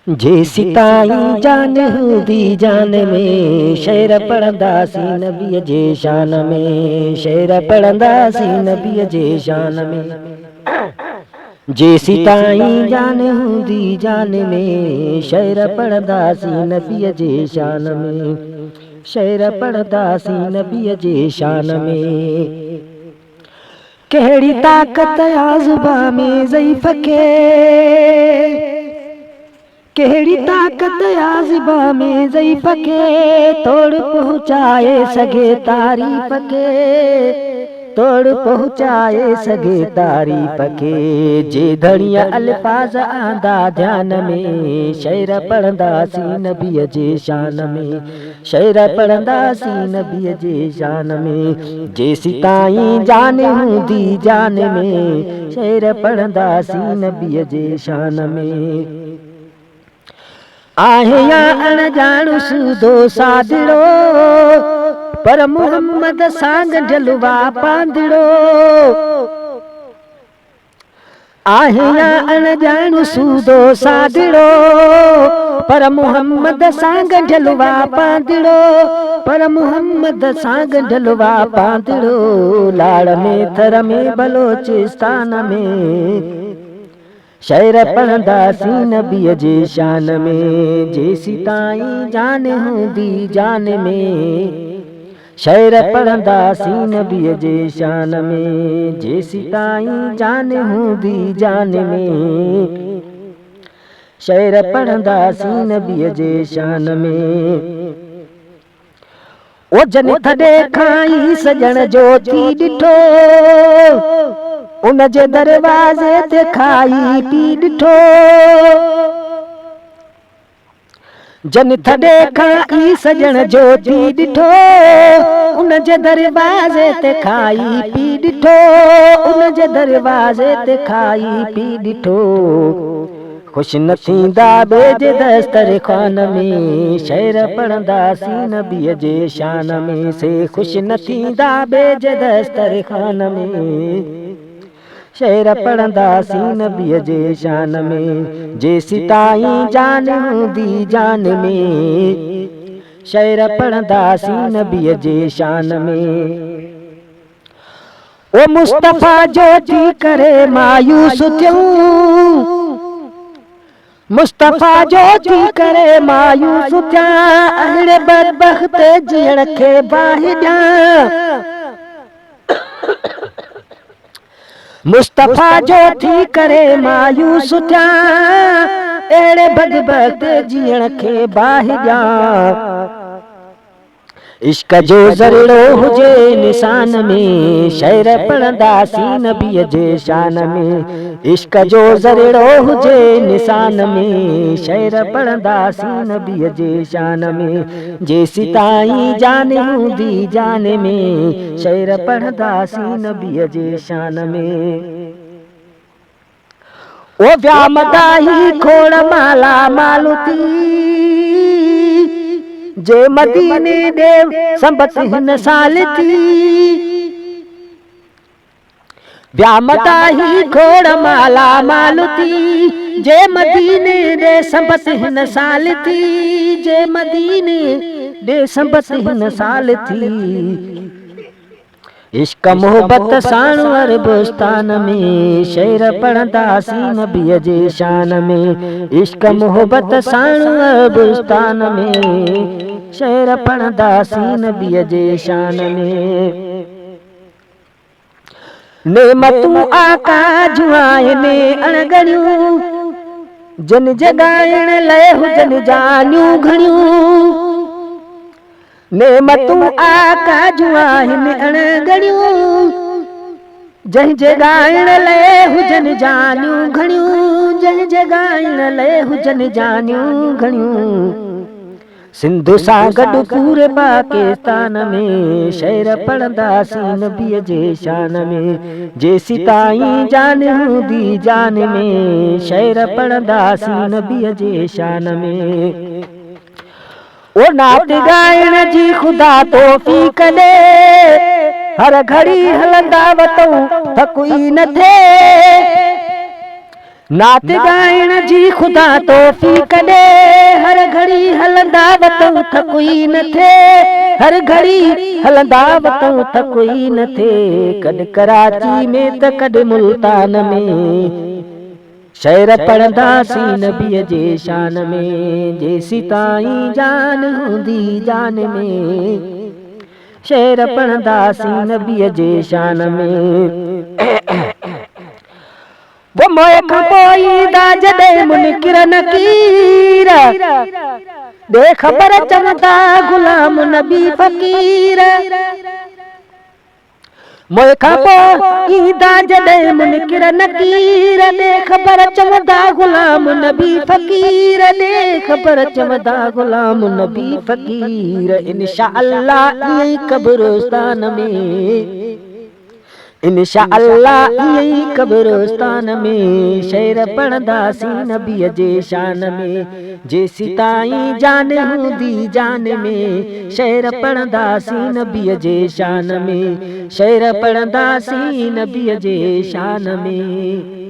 जेसी ताईं जान हूंदी जान में शेर पढ़ंदासीं नबीअ जे शान में, शेर पढ़ंदासीं नबीअ जे शान में। जेसी ताईं जान हूंदी जान में शेर पढ़ंदासीं नबीअ जे शान में, शेर पढ़ंदासीं नबीअ जे शान में। कहिड़ी ताक़त आ ज़ुबान में ज़ईफ़ खे, कहिड़ी ताक़त आ ज़ुबान में ज़ईफ़ खे तोड़ पहुँचाए सघे तारीफ़ खे, तोड़ पहुँचाए सघे तारीफ़ खे। जे धड़िया अल्फाज़ आंदा ध्यान में शेर पढ़ंदासीं नबीअ जे शान में, शेर पढ़ंदासीं नबीअ जे शान में। जेसी ताईं जान हूंदी जान में शेर पढ़ंदासीं नबीअ जे शान में। आहे या अणजाणु सूदो सादिड़ो पर मोहम्मद सां गंढियल पांदिड़ो, आहे या अणजाणु सूदो सादिड़ो पर मोहम्मद सां गंढियल पांदिड़ो, पर मोहम्मद सां गंढियल पांदिड़ो। लाड़ में थर में बलोचिस्तान में शेर पढ़ंदासीं नबीअ जे शान में। जेसी ताईं जान हूंदी जान में शेर पढ़ंदासीं नबीअ जे शान में, जेसी ताईं जान हूंदी जान में शेर पढ़ंदासीं नबीअ जे शान में। ओ जन थॾे खाई सजण जो थी ॾिठो उन जे दरवाज़े ते खाई पी ॾिठो, जन थॾे खाई सजण जो थी ॾिठो उन जे दरवाज़े ते खाई पी ॾिठो, उन जे दरवाज़े ते खाई पी ॾिठो। ख़ुशि न थींदा ॿिए जे दस्तरख़्वान में शेर पढ़ंदासीं नबीअ जे शान में, से ख़ुशि न थींदा ॿिए जे दस्तरख़्वान में शेर पढ़ंदासीं नबीअ जे शान में। जेसी ताईं जान हूंदी जान में शेर पढ़ंदासीं नबीअ जे शान में। ओ मुस्तफ़ा जो थी करे मायूस थियूं, मुस्तफ़ा जो थी करे मायूस थिया अहिड़े बदबख़्त जीअण खे बाहि ॾियां, मुस्तफ़ा जो थी करे मायूस थिया अहिड़े बदबख़्त जीअण खे बाहि ॾियां। इश्क जो ज़रिड़ो हुजे निशान में शेर पढ़ंदासीं नबीअ जे शान में, इश्क जो ज़रिड़ो हुजे निशान में शेर पढ़ंदासीं नबीअ जे शान में। जेसी ताईं जान हूंदी जान में शेर पढ़ंदासीं नबीअ जे शान में। ओ व्यामदाही खोड़ माला मालू थी जे मदीने ॾे संबत हिन साल थी, व्यामदाही खोड़ माला मालू थी जे मदीने ॾे संबत हिन साल थी, जे मदीने ॾे संबत हिन साल थी। इश्क मोहब्बत साण अरबस्तान में शेर पढ़ंदासीं नबीअ जे शान में, इश्क मोहब्बत साण अरबस्तान में शेर पढ़ंदासीं नबीअ जे शान में। नेमतूं आका जूं आहिनि अणगणियूं जिन जॻाइण लाइ हुजनि जानियूं घणियूं, नेमतूं आका जूं आहिनि अणगणियूं जंहिं जॻाइण लाइ हुजनि जानियूं घणियूं, जंहिं जॻाइण लाइ हुजनि जानियूं घणियूं। सिंधु सां गॾु पूरे पाकिस्तान में शेर पढ़ंदासीं नबीअ जे शान में। जेसी ताईं जान हूंदी जान में शेर पढ़ंदासीं नबीअ जे शान में। ओ नात ॻाइण जी ख़ुदा तौफ़ीक़ ॾे हर घड़ी हलंदा वतऊं थक ई न थिए, नात ॻाइण जी ख़ुदा तौफ़ीक़ ॾे, हर घड़ी हलंदा वतऊं थको ई न थिए, हर घड़ी हलंदा वतऊं थको ई न थिए, कॾ कराची में त कॾ मुल्तान में, शेर पढ़ंदासीं नबीअ जे शान में, जेसीं ताईं जान हूंदी जान में, शेर पढ़ंदासीं नबीअ जे शान में। वो मोए खां पोइ ईंदा जॾहिं मुनकिर नकीर, ॾे ख़बर चवंदा गुलाम नबी फ़कीर। मोए खां पोइ ईंदा जॾहिं मुनकिर नकीर, ॾे ख़बर चवंदा गुलाम नबी फ़कीर, ॾे ख़बर चवंदा गुलाम नबी फ़कीर। इंशा अल्लाह ईअं ई क़ब्रिस्तान में, इंशा अल्लाह ईअं ई क़ब्रिस्तान में, शेर पढ़ंदासीं नबीअ जे शान में, जेसीं ताईं जान हूंदी जान में, शेर पढ़ंदासीं नबीअ जे शान में, शेर पढ़ंदासीं नबीअ जे शान में।